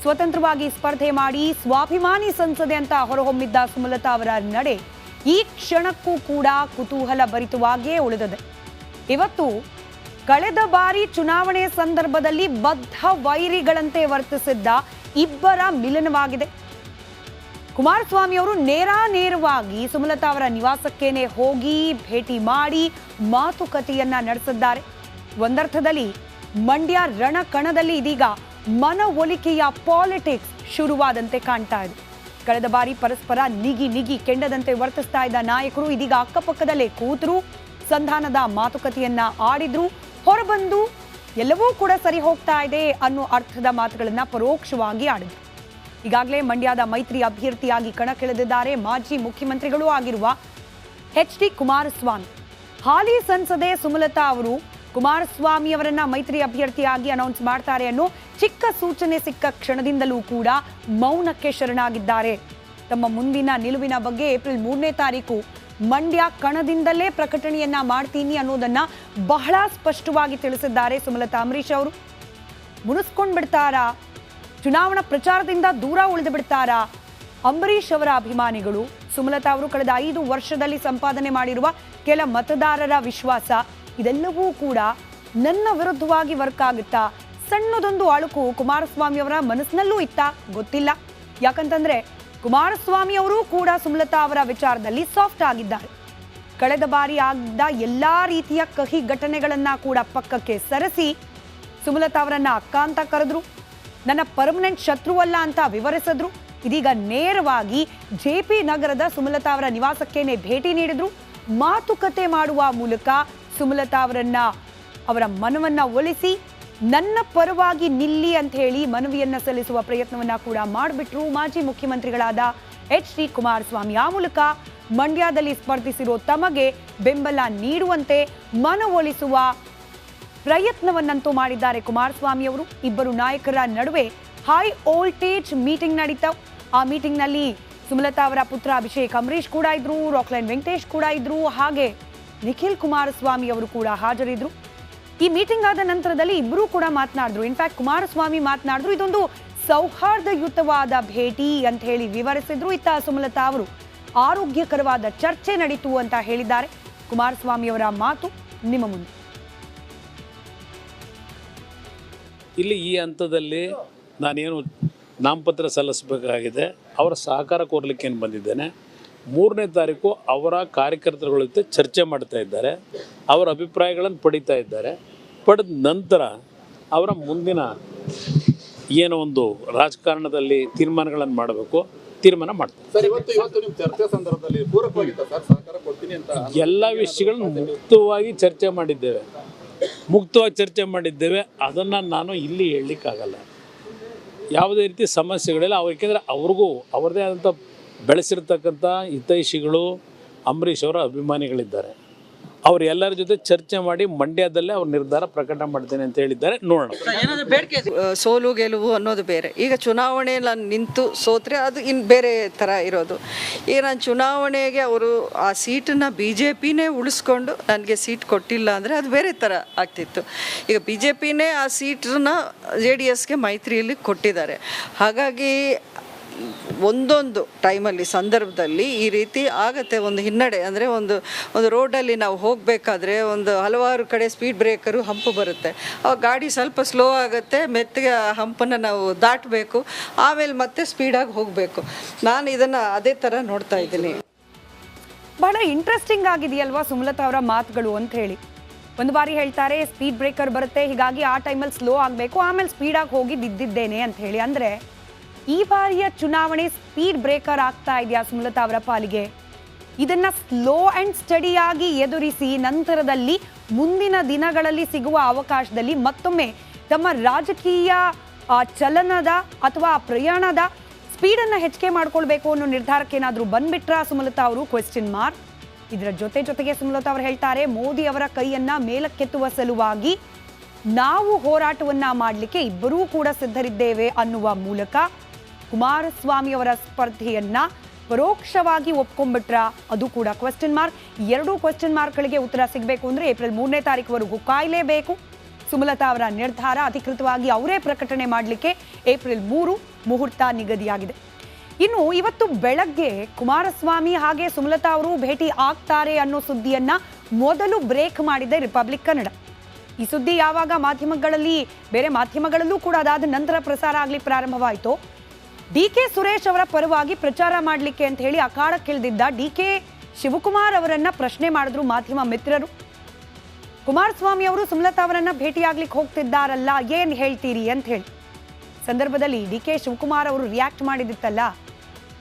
ಸ್ವತಂತ್ರವಾಗಿ ಸ್ಪರ್ಧೆ ಮಾಡಿ ಸ್ವಾಭಿಮಾನಿ ಸಂಸದೆ ಅಂತ ಹೊರಹೊಮ್ಮಿದ್ದ ಸುಮಲತಾ ಅವರ ನಡೆ ಈ ಕ್ಷಣಕ್ಕೂ ಕೂಡ ಕುತೂಹಲ ಭರಿತವಾಗಿಯೇ ಉಳಿದಿದೆ. ಇವತ್ತು ಕಳೆದ ಬಾರಿ ಚುನಾವಣೆ ಸಂದರ್ಭದಲ್ಲಿ ಬದ್ಧ ವೈರಿಗಳಂತೆ ವರ್ತಿಸಿದ್ದ ಇಬ್ಬರ ಮಿಲನವಾಗಿದೆ. ಕುಮಾರಸ್ವಾಮಿ ಅವರು ನೇರವಾಗಿ ಸುಮಲತಾ ಅವರ ನಿವಾಸಕ್ಕೇನೆ ಹೋಗಿ ಭೇಟಿ ಮಾಡಿ ಮಾತುಕತೆಯನ್ನ ನಡೆಸಿದ್ದಾರೆ. ಒಂದರ್ಥದಲ್ಲಿ ಮಂಡ್ಯ ರಣಕಣದಲ್ಲಿ ಇದೀಗ ಮನವೊಲಿಕೆಯ ಪಾಲಿಟಿಕ್ಸ್ ಶುರುವಾದಂತೆ ಕಾಣ್ತಾ ಇದೆ. ಕಳೆದ ಬಾರಿ ಪರಸ್ಪರ ನಿಗಿ ಕೆಂಡದಂತೆ ವರ್ತಿಸ್ತಾ ಇದ್ದ ನಾಯಕರು ಇದೀಗ ಅಕ್ಕಪಕ್ಕದಲ್ಲೇ ಕೂತರು, ಸಂಧಾನದ ಮಾತುಕತೆಯನ್ನ ಆಡಿದ್ರು, ಹೊರಬಂದು ಎಲ್ಲವೂ ಕೂಡ ಸರಿ ಹೋಗ್ತಾ ಇದೆ ಅನ್ನೋ ಅರ್ಥದ ಮಾತುಗಳನ್ನ ಪರೋಕ್ಷವಾಗಿ ಆಡಿದ್ರು. ಈಗಾಗಲೇ ಮಂಡ್ಯದ ಮೈತ್ರಿ ಅಭ್ಯರ್ಥಿಯಾಗಿ ಕಣಕ್ಕಿಳಿದಿದ್ದಾರೆ ಮಾಜಿ ಮುಖ್ಯಮಂತ್ರಿಗಳೂ ಆಗಿರುವ ಎಚ್ ಡಿ ಕುಮಾರಸ್ವಾಮಿ. ಹಾಲಿ ಸಂಸದೆ ಸುಮಲತಾ ಅವರು ಕುಮಾರಸ್ವಾಮಿ ಅವರನ್ನ ಮೈತ್ರಿ ಅಭ್ಯರ್ಥಿಯಾಗಿ ಅನೌನ್ಸ್ ಮಾಡ್ತಾರೆ ಅನ್ನೋ ಚಿಕ್ಕ ಸೂಚನೆ ಸಿಕ್ಕ ಕ್ಷಣದಿಂದಲೂ ಕೂಡ ಮೌನಕ್ಕೆ ಶರಣಾಗಿದ್ದಾರೆ. ತಮ್ಮ ಮುಂದಿನ ನಿಲುವಿನ ಬಗ್ಗೆ ಏಪ್ರಿಲ್ 3ನೇ ತಾರೀಕು ಮಂಡ್ಯ ಕಣದಿಂದಲೇ ಪ್ರಕಟಣೆಯನ್ನ ಮಾಡ್ತೀನಿ ಅನ್ನೋದನ್ನ ಬಹಳ ಸ್ಪಷ್ಟವಾಗಿ ತಿಳಿಸಿದ್ದಾರೆ ಸುಮಲತಾ. ಅಂಬರೀಶ್ ಅವರು ಮುನಿಸ್ಕೊಂಡ್ ಬಿಡ್ತಾರಾ, ಚುನಾವಣಾ ಪ್ರಚಾರದಿಂದ ದೂರ ಉಳಿದು ಬಿಡ್ತಾರಾ? ಅಂಬರೀಶ್ ಅವರ ಅಭಿಮಾನಿಗಳು ಸುಮಲತಾ ಅವರು ಕಳೆದ 5 ವರ್ಷದಲ್ಲಿ ಸಂಪಾದನೆ ಮಾಡಿರುವ ಕೆಲ ಮತದಾರರ ವಿಶ್ವಾಸ ಇದೆಲ್ಲವೂ ಕೂಡ ನನ್ನ ವಿರುದ್ಧವಾಗಿ ವರ್ಕ್ ಆಗುತ್ತಾ? ಸಣ್ಣದೊಂದು ಅಳುಕು ಕುಮಾರಸ್ವಾಮಿ ಅವರ ಮನಸ್ಸಿನಲ್ಲೂ ಇತ್ತ ಗೊತ್ತಿಲ್ಲ. ಯಾಕಂತಂದ್ರೆ ಕುಮಾರಸ್ವಾಮಿ ಅವರು ಕೂಡ ಸುಮಲತಾ ಅವರ ವಿಚಾರದಲ್ಲಿ ಸಾಫ್ಟ್ ಆಗಿದ್ದಾರೆ. ಕಳೆದ ಬಾರಿ ಆಗಿದ್ದ ಎಲ್ಲಾ ರೀತಿಯ ಕಹಿ ಘಟನೆಗಳನ್ನ ಕೂಡ ಪಕ್ಕಕ್ಕೆ ಸರಿಸಿ ಸುಮಲತಾ ಅವರನ್ನ ಅಕ್ಕ ಅಂತ ಕರೆದ್ರು, ನನ್ನ ಪರ್ಮನೆಂಟ್ ಶತ್ರುವಲ್ಲ ಅಂತ ವಿವರಿಸಿದ್ರು. ಇದೀಗ ನೇರವಾಗಿ JP ನಗರದ ಸುಮಲತಾ ಅವರ ನಿವಾಸಕ್ಕೇನೆ ಭೇಟಿ ನೀಡಿದ್ರು. ಮಾತುಕತೆ ಮಾಡುವ ಮೂಲಕ ಸುಮಲತಾ ಅವರ ಮನವನ್ನ ಒಲಿಸಿ ನನ್ನ ಪರವಾಗಿ ನಿಲ್ಲಿ ಅಂತ ಹೇಳಿ ಮನವಿಯನ್ನ ಸಲ್ಲಿಸುವ ಪ್ರಯತ್ನವನ್ನ ಕೂಡ ಮಾಡಿಬಿಟ್ರು ಮಾಜಿ ಮುಖ್ಯಮಂತ್ರಿಗಳಾದ ಎಚ್ ಡಿ ಕುಮಾರಸ್ವಾಮಿ. ಆ ಮೂಲಕ ಮಂಡ್ಯದಲ್ಲಿ ಸ್ಪರ್ಧಿಸಿರೋ ತಮಗೆ ಬೆಂಬಲ ನೀಡುವಂತೆ ಮನವೊಲಿಸುವ ಪ್ರಯತ್ನವನ್ನಂತೂ ಮಾಡಿದ್ದಾರೆ ಕುಮಾರಸ್ವಾಮಿ ಅವರು. ಇಬ್ಬರು ನಾಯಕರ ನಡುವೆ ಹೈ ವೋಲ್ಟೇಜ್ ಮೀಟಿಂಗ್ ನಡೀತಾವ್. ಆ ಮೀಟಿಂಗ್ ನಲ್ಲಿ ಸುಮಲತಾ ಅವರ ಪುತ್ರ ಅಭಿಷೇಕ್ ಅಂಬರೀಶ್ ಕೂಡ ಇದ್ರು, ರಾಕ್ಲೈನ್ ವೆಂಕಟೇಶ್ ಕೂಡ ಇದ್ರು, ಹಾಗೆ ನಿಖಿಲ್ ಕುಮಾರಸ್ವಾಮಿ ಅವರು ಕೂಡ ಹಾಜರಿದ್ರು. ಈ ಮೀಟಿಂಗ್ ಆದ ನಂತರದಲ್ಲಿ ಇಬ್ಬರೂ ಕೂಡ ಮಾತನಾಡಿದ್ರು. ಇನ್ಫ್ಯಾಕ್ಟ್ ಕುಮಾರಸ್ವಾಮಿ ಮಾತನಾಡಿದ್ರು, ಇದೊಂದು ಸೌಹಾರ್ದಯುತವಾದ ಭೇಟಿ ಅಂತ ಹೇಳಿ ವಿವರಿಸಿದ್ರು. ಇತ್ತ ಸುಮಲತಾ ಅವರು ಆರೋಗ್ಯಕರವಾದ ಚರ್ಚೆ ನಡೀತು ಅಂತ ಹೇಳಿದ್ದಾರೆ. ಕುಮಾರಸ್ವಾಮಿ ಅವರ ಮಾತು ನಿಮ್ಮ ಮುಂದೆ. ಇಲ್ಲಿ ಈ ಹಂತದಲ್ಲಿ ನಾನೇನು ನಾಮಪತ್ರ ಸಲ್ಲಿಸಬೇಕಾಗಿದೆ, ಅವರ ಸಹಕಾರ ಕೋರ್ಲಿಕ್ಕೆ ಬಂದಿದ್ದೇನೆ. 3ನೇ ತಾರೀಕು ಅವರ ಕಾರ್ಯಕರ್ತರುಗಳ ಜೊತೆ ಚರ್ಚೆ ಮಾಡ್ತಾ ಇದ್ದಾರೆ, ಅವರ ಅಭಿಪ್ರಾಯಗಳನ್ನು ಪಡಿತಾ ಇದ್ದಾರೆ. ಪಡೆದ ನಂತರ ಅವರ ಮುಂದಿನ ಏನೋ ಒಂದು ರಾಜಕಾರಣದಲ್ಲಿ ತೀರ್ಮಾನಗಳನ್ನು ಮಾಡಬೇಕು, ತೀರ್ಮಾನ ಮಾಡ್ತಾರೆ. ಎಲ್ಲ ವಿಷಯಗಳನ್ನು ಮುಕ್ತವಾಗಿ ಚರ್ಚೆ ಮಾಡಿದ್ದೇವೆ. ಅದನ್ನು ನಾನು ಇಲ್ಲಿ ಹೇಳಲಿಕ್ಕಾಗಲ್ಲ. ಯಾವುದೇ ರೀತಿ ಸಮಸ್ಯೆಗಳಿಲ್ಲ. ಏಕೆಂದರೆ ಅವ್ರಿಗೂ ಅವ್ರದ್ದೇ ಆದಂಥ ಬೆಳೆಸಿರ್ತಕ್ಕಂಥ ಹಿತೈಷಿಗಳು ಅಂಬರೀಷ್ ಅವರ ಅಭಿಮಾನಿಗಳಿದ್ದಾರೆ. ಅವರು ಎಲ್ಲರ ಜೊತೆ ಚರ್ಚೆ ಮಾಡಿ ಮಂಡ್ಯದಲ್ಲೇ ಅವ್ರ ನಿರ್ಧಾರ ಪ್ರಕಟ ಮಾಡ್ತೇನೆ ಅಂತ ಹೇಳಿದ್ದಾರೆ. ನೋಡೋಣ. ಸೋಲು ಗೆಲುವು ಅನ್ನೋದು ಬೇರೆ. ಈಗ ಚುನಾವಣೆಯಲ್ಲಿ ನಾನು ನಿಂತು ಸೋತ್ರೆ ಅದು ಇನ್ನು ಬೇರೆ ಥರ ಇರೋದು. ಈಗ ನಾನು ಚುನಾವಣೆಗೆ ಅವರು ಆ ಸೀಟನ್ನು BJPನೇ ಉಳಿಸ್ಕೊಂಡು ನನಗೆ ಸೀಟ್ ಕೊಟ್ಟಿಲ್ಲ ಅಂದರೆ ಅದು ಬೇರೆ ಥರ ಆಗ್ತಿತ್ತು. ಈಗ BJPನೇ ಆ ಸೀಟನ್ನ JDSಗೆ ಮೈತ್ರಿಯಲ್ಲಿ ಕೊಟ್ಟಿದ್ದಾರೆ. ಹಾಗಾಗಿ ಒಂದೊಂದು ಟೈಮಲ್ಲಿ ಸಂದರ್ಭದಲ್ಲಿ ಈ ರೀತಿ ಆಗತ್ತೆ. ಒಂದು ಹಿನ್ನಡೆ ಅಂದರೆ ಒಂದು ರೋಡಲ್ಲಿ ನಾವು ಹೋಗಬೇಕಾದ್ರೆ ಒಂದು ಹಲವಾರು ಕಡೆ ಸ್ಪೀಡ್ ಬ್ರೇಕರು ಹಂಪು ಬರುತ್ತೆ. ಅವಾಗ ಗಾಡಿ ಸ್ವಲ್ಪ ಸ್ಲೋ ಆಗುತ್ತೆ, ಮೆತ್ತಗೆ ಹಂಪನ್ನು ನಾವು ದಾಟಬೇಕು, ಆಮೇಲೆ ಮತ್ತೆ ಸ್ಪೀಡಾಗಿ ಹೋಗಬೇಕು. ನಾನು ಇದನ್ನು ಅದೇ ಥರ ನೋಡ್ತಾ ಇದ್ದೀನಿ. ಬಹಳ ಇಂಟ್ರೆಸ್ಟಿಂಗ್ ಆಗಿದೆಯಲ್ವಾ ಸುಮಲತಾ ಅವರ ಮಾತುಗಳು ಅಂತ ಹೇಳಿ. ಒಂದು ಬಾರಿ ಹೇಳ್ತಾರೆ ಸ್ಪೀಡ್ ಬ್ರೇಕರ್ ಬರುತ್ತೆ, ಹೀಗಾಗಿ ಆ ಟೈಮಲ್ಲಿ ಸ್ಲೋ ಆಗಬೇಕು, ಆಮೇಲೆ ಸ್ಪೀಡಾಗಿ ಹೋಗಿ ಬಿದ್ದಿದ್ದೇನೆ ಅಂತ ಹೇಳಿ. ಅಂದರೆ ಈ ಬಾರಿಯ ಚುನಾವಣೆ ಸ್ಪೀಡ್ ಬ್ರೇಕರ್ ಆಗ್ತಾ ಇದೆಯಾ ಸುಮಲತಾ ಅವರ ಪಾಲಿಗೆ? ಇದನ್ನ ಸ್ಲೋ ಅಂಡ್ ಸ್ಟಡಿಯಾಗಿ ಎದುರಿಸಿ ನಂತರದಲ್ಲಿ ಮುಂದಿನ ದಿನಗಳಲ್ಲಿ ಸಿಗುವ ಅವಕಾಶದಲ್ಲಿ ಮತ್ತೊಮ್ಮೆ ತಮ್ಮ ರಾಜಕೀಯ ಚಲನದ ಅಥವಾ ಪ್ರಯಾಣದ ಸ್ಪೀಡನ್ನು ಹೆಚ್ಚಿಗೆ ಮಾಡ್ಕೊಳ್ಬೇಕು ಅನ್ನೋ ನಿರ್ಧಾರಕ್ಕೆ ಏನಾದರೂ ಬಂದ್ಬಿಟ್ರ ಸುಮಲತಾ ಅವರು? Question mark. ಇದರ ಜೊತೆಗೆ ಸುಮಲತಾ ಅವರು ಹೇಳ್ತಾರೆ, ಮೋದಿ ಅವರ ಕೈಯನ್ನ ಮೇಲಕ್ಕೆತ್ತುವ ಸಲುವಾಗಿ ನಾವು ಹೋರಾಟವನ್ನ ಮಾಡಲಿಕ್ಕೆ ಇಬ್ಬರೂ ಕೂಡ ಸಿದ್ಧರಿದ್ದೇವೆ ಅನ್ನುವ ಮೂಲಕ ಕುಮಾರಸ್ವಾಮಿ ಅವರ ಸ್ಪರ್ಧೆಯನ್ನ ಪರೋಕ್ಷವಾಗಿ ಒಪ್ಕೊಂಡ್ಬಿಟ್ರ? ಅದು ಕೂಡ ಕ್ವೆಶ್ಚನ್ ಮಾರ್ಕ್. ಎರಡೂ ಕ್ವೆಶ್ಚನ್ ಮಾರ್ಕ್ಗಳಿಗೆ ಉತ್ತರ ಸಿಗಬೇಕು ಅಂದರೆ ಏಪ್ರಿಲ್ 3ನೇ ತಾರೀಕುವರೆಗೂ ಕಾಯಲೇಬೇಕು. ಸುಮಲತಾ ಅವರ ನಿರ್ಧಾರ ಅಧಿಕೃತವಾಗಿ ಅವರೇ ಪ್ರಕಟಣೆ ಮಾಡಲಿಕ್ಕೆ ಏಪ್ರಿಲ್ 3 ಮುಹೂರ್ತ ನಿಗದಿಯಾಗಿದೆ. ಇನ್ನು ಇವತ್ತು ಬೆಳಗ್ಗೆ ಕುಮಾರಸ್ವಾಮಿ ಹಾಗೆ ಸುಮಲತಾ ಅವರು ಭೇಟಿ ಆಗ್ತಾರೆ ಅನ್ನೋ ಸುದ್ದಿಯನ್ನ ಮೊದಲು ಬ್ರೇಕ್ ಮಾಡಿದೆ ರಿಪಬ್ಲಿಕ್ ಕನ್ನಡ. ಈ ಸುದ್ದಿ ಯಾವಾಗ ಮಾಧ್ಯಮಗಳಲ್ಲಿ, ಬೇರೆ ಮಾಧ್ಯಮಗಳಲ್ಲೂ ಕೂಡ ಅದಾದ ನಂತರ ಪ್ರಸಾರ ಆಗಲಿ ಪ್ರಾರಂಭವಾಯಿತು. DK ಸುರೇಶ್ ಅವರ ಪರವಾಗಿ ಪ್ರಚಾರ ಮಾಡಲಿಕ್ಕೆ ಅಂತ ಹೇಳಿ ಅಖಾಡಕ್ಕಿಳಿದಿದ್ದ DK ಶಿವಕುಮಾರ್ ಅವರನ್ನ ಪ್ರಶ್ನೆ ಮಾಡಿದ್ರು ಮಾಧ್ಯಮ ಮಿತ್ರರು. ಕುಮಾರಸ್ವಾಮಿ ಅವರು ಸುಮಲತಾ ಅವರನ್ನ ಭೇಟಿಯಾಗ್ಲಿಕ್ಕೆ ಹೋಗ್ತಿದ್ದಾರಲ್ಲ, ಏನ್ ಹೇಳ್ತೀರಿ ಅಂತ ಹೇಳಿ ಸಂದರ್ಭದಲ್ಲಿ DK ಶಿವಕುಮಾರ್ ಅವರು ರಿಯಾಕ್ಟ್ ಮಾಡಿದಿತ್ತಲ್ಲ,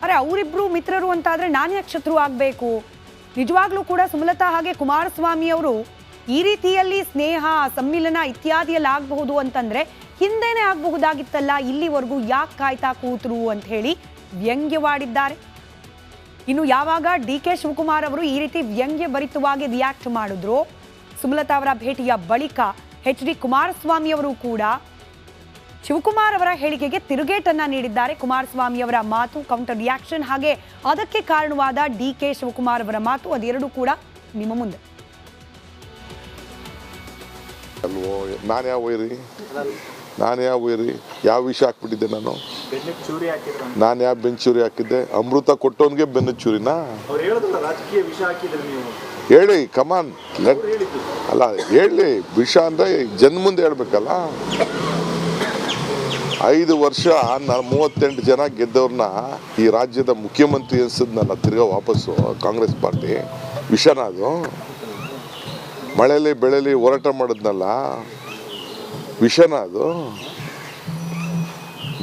ಅರೆ ಅವರಿಬ್ರು ಮಿತ್ರರು ಅಂತಾದ್ರೆ ನಾನು ಯಾಕೆ ಶತ್ರು ಆಗಬೇಕು? ನಿಜವಾಗ್ಲೂ ಕೂಡ ಸುಮಲತಾ ಹಾಗೆ ಕುಮಾರಸ್ವಾಮಿ ಅವರು ಈ ರೀತಿಯಲ್ಲಿ ಸ್ನೇಹ, ಸಮ್ಮಿಲನ ಇತ್ಯಾದಿಯಲ್ಲಿ ಆಗಬಹುದು ಅಂತಂದ್ರೆ ಹಿಂದೆನೇ ಆಗಬಹುದಾಗಿತ್ತಲ್ಲ, ಇಲ್ಲಿವರೆಗೂ ಯಾಕೆ ಕಾಯ್ತಾ ಕೂತರು ಅಂತ ಹೇಳಿ ವ್ಯಂಗ್ಯವಾಡಿದ್ದಾರೆ. ಇನ್ನು ಯಾವಾಗ DK ಶಿವಕುಮಾರ್ ಅವರು ಈ ರೀತಿ ವ್ಯಂಗ್ಯ ಭರಿತವಾಗಿ ರಿಯಾಕ್ಟ್ ಮಾಡಿದ್ರು, ಸುಮಲತಾ ಅವರ ಭೇಟಿಯ ಬಳಿಕ HD ಕುಮಾರಸ್ವಾಮಿ ಅವರು ಕೂಡ ಶಿವಕುಮಾರ್ ಅವರ ಹೇಳಿಕೆಗೆ ತಿರುಗೇಟನ್ನ ನೀಡಿದ್ದಾರೆ. ಕುಮಾರಸ್ವಾಮಿ ಅವರ ಮಾತು, ಕೌಂಟರ್ ರಿಯಾಕ್ಷನ್, ಹಾಗೆ ಅದಕ್ಕೆ ಕಾರಣವಾದ DK ಶಿವಕುಮಾರ್ ಅವರ ಮಾತು, ಅದೆರಡೂ ಕೂಡ ನಿಮ್ಮ ಮುಂದೆ. ಅಲ್ವೋ, ನಾನು ಯಾವ ವೈರಿ ಯಾವ ವಿಷಯ ಹಾಕ್ಬಿಟ್ಟಿದ್ದೆ ನಾನು ಯಾವ ಬೆಂಚೂರಿ ಹಾಕಿದ್ದೆ? ಅಮೃತ ಕೊಟ್ಟವನ್ಗೆ ಬೆನ್ನು ಚೂರಿನಾ? ಹೇಳಿ, ಕಮಾನ್, ಅಲ್ಲ ಹೇಳಿ. ವಿಷ ಅಂದ್ರೆ ಜನ ಮುಂದೆ ಹೇಳ್ಬೇಕಲ್ಲ. 5 ವರ್ಷ 38 ಜನ ಗೆದ್ದವ್ರನ್ನ ಈ ರಾಜ್ಯದ ಮುಖ್ಯಮಂತ್ರಿ ಅನ್ಸಿದ್ನಲ್ಲ ತಿರ್ಗಾ ವಾಪಸ್ಸು ಕಾಂಗ್ರೆಸ್ ಪಾರ್ಟಿ. ವಿಷನ ಅದು? ಮಳೆಯಲ್ಲಿ ಬೆಳೆಯಲ್ಲಿ ಹೋರಾಟ ಮಾಡಿದ್ನಲ್ಲ, ವಿಷನ ಅದು?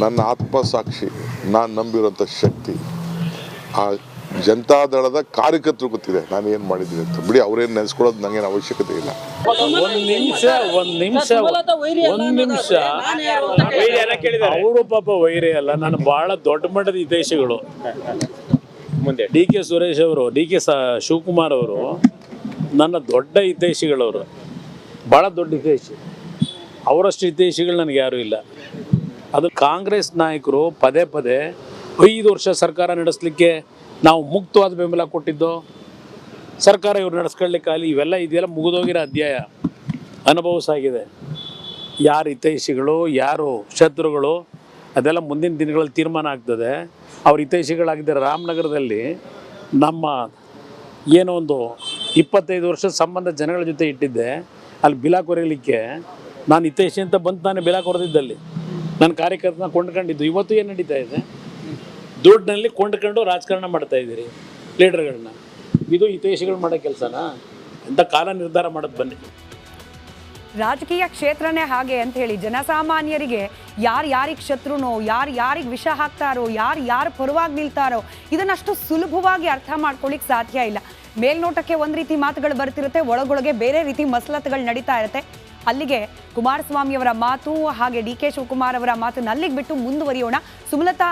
ನನ್ನ ಆತ್ಮಸಾಕ್ಷಿ, ನಾನು ನಂಬಿರೋಂಥ ಶಕ್ತಿ ಆ ಜನತಾದಳದ ಕಾರ್ಯಕರ್ತರು ಗೊತ್ತಿದೆ ನಾನು ಏನು ಮಾಡಿದ್ದೀನಿ ಅಂತ. ಬಿಡಿ, ಅವ್ರೇನು ನೆನೆಸ್ಕೊಳ್ಳೋದು ನಂಗೇನು ಅವಶ್ಯಕತೆ ಇಲ್ಲ. ಒಂದ್ ನಿಮಿಷ ಅವರು ಪಾಪ ವೈರಿ ಅಲ್ಲ, ನಾನು ಬಹಳ ದೊಡ್ಡ ಮಟ್ಟದ ಹಿತೈಷಿಗಳು. DK ಸುರೇಶ್ ಅವರು, DK ಶಿವಕುಮಾರ್ ಅವರು ನನ್ನ ದೊಡ್ಡ ಹಿತೈಷಿಗಳವರು, ಭಾಳ ದೊಡ್ಡ ಹಿತೈಷಿ. ಅವರಷ್ಟು ಹಿತೈಷಿಗಳು ನನಗೆ ಯಾರೂ ಇಲ್ಲ. ಅದು ಕಾಂಗ್ರೆಸ್ ನಾಯಕರು ಪದೇ ಪದೇ 5 ವರ್ಷ ಸರ್ಕಾರ ನಡೆಸಲಿಕ್ಕೆ ನಾವು ಮುಕ್ತವಾದ ಬೆಂಬಲ ಕೊಟ್ಟಿದ್ದು, ಸರ್ಕಾರ ಇವ್ರು ನಡೆಸ್ಕೊಳ್ಳಿಕ್ಕಾಗಲಿ, ಇದೆಲ್ಲ ಮುಗಿದೋಗಿರೋ ಅಧ್ಯಾಯ, ಅನುಭವಿಸಾಗಿದೆ. ಯಾರು ಹಿತೈಷಿಗಳು ಯಾರು ಶತ್ರುಗಳು ಅದೆಲ್ಲ ಮುಂದಿನ ದಿನಗಳಲ್ಲಿ ತೀರ್ಮಾನ ಆಗ್ತದೆ. ಅವ್ರ ಹಿತೈಷಿಗಳಾಗಿದ್ದರೆ ರಾಮನಗರದಲ್ಲಿ ನಮ್ಮ ಏನೋ ಒಂದು 25 ವರ್ಷದ ಸಂಬಂಧ ಜನಗಳ ಜೊತೆ ಇಟ್ಟಿದ್ದೆ, ಅಲ್ಲಿ ಬಿಲಾ ಕೊರೆಯಲಿಕ್ಕೆ ನಾನು ಹಿತೈಷಿ ಅಂತ ಬಂತು. ನಾನು ಬಿಲಾ ಕೊರೆದಿದ್ದಲ್ಲಿ ನನ್ನ ಕಾರ್ಯಕರ್ತನ ಕೊಂಡ್ಕೊಂಡಿದ್ದು. ಇವತ್ತು ಏನು ನಡೀತಾ ಇದೆ? ದುಡ್ಡಿನಲ್ಲಿ ಕೊಂಡ್ಕೊಂಡು ರಾಜಕಾರಣ ಮಾಡ್ತಾ ಇದ್ದೀರಿ ಲೀಡರ್ಗಳನ್ನ. ಇದು ಹಿತೈಷಿಗಳು ಮಾಡೋ ಕೆಲಸನಾ? ಅಂತ ಕಾಲ ನಿರ್ಧಾರ ಮಾಡೋದು ಬನ್ನಿ. ರಾಜಕೀಯ ಕ್ಷೇತ್ರನೇ ಹಾಗೆ ಅಂತ ಹೇಳಿ ಜನಸಾಮಾನ್ಯರಿಗೆ ಯಾರಿಗೆ ಶತ್ರುನೋ, ಯಾರಿಗೆ ವಿಷ ಹಾಕ್ತಾರೋ, ಯಾರ ಪರವಾಗಿ ನಿಲ್ತಾರೋ, ಇದನ್ನಷ್ಟು ಸುಲಭವಾಗಿ ಅರ್ಥ ಮಾಡ್ಕೊಳ್ಳಿಕ್ಕೆ ಸಾಧ್ಯ ಇಲ್ಲ. ಮೇಲ್ನೋಟಕ್ಕೆ ಒಂದು ರೀತಿ ಮಾತುಗಳು ಬರ್ತಿರುತ್ತೆ, ಒಳಗೊಳಗೆ ಬೇರೆ ರೀತಿ ಮಸಲತ್ತುಗಳು ನಡೀತಾ ಇರುತ್ತೆ. ಅಲ್ಲಿಗೆ ಕುಮಾರಸ್ವಾಮಿ ಅವರ ಮಾತು ಹಾಗೆ DK ಶಿವಕುಮಾರ್ ಅವರ ಮಾತನ್ನ ಅಲ್ಲಿಗೆ ಬಿಟ್ಟು ಮುಂದುವರಿಯೋಣ. ಸುಮಲತಾ